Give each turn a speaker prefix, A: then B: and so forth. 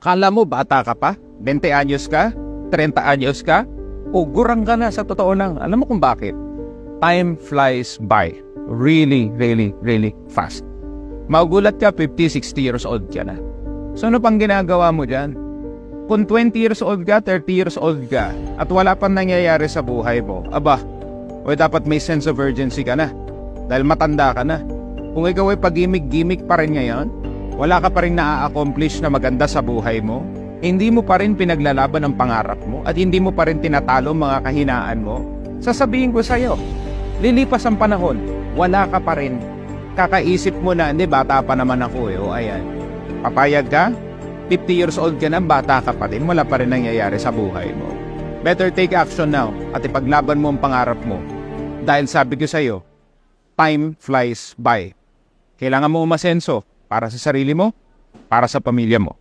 A: Akala mo bata ka pa? 20 anyos ka? 30 anyos ka? O gurang ka na sa totoo lang. Alam mo kung bakit? Time flies by. Really, really, really fast. Magugulat ka, 50, 60 years old ka na. So ano pang ginagawa mo dyan? Kung 20 years old ka, 30 years old ka, at wala pang nangyayari sa buhay mo, aba, o dapat may sense of urgency ka na. Dahil matanda ka na. Kung ikaw ay pag-gimmick pa rin ngayon, wala ka pa rin na-accomplish na maganda sa buhay mo, hindi mo pa rin pinaglalaban ang pangarap mo, at hindi mo pa rin tinatalo mga kahinaan mo, sasabihin ko sa'yo, lilipas ang panahon, wala ka pa rin. Kakaisip mo na, hindi, bata pa naman ako eh. O ayan, papayag ka, 50 years old ka na, bata ka pa rin, wala pa rin nangyayari sa buhay mo. Better take action now at ipaglaban mo ang pangarap mo. Dahil sabi ko sa'yo, time flies by. Kailangan mo umasenso para sa sarili mo, para sa pamilya mo.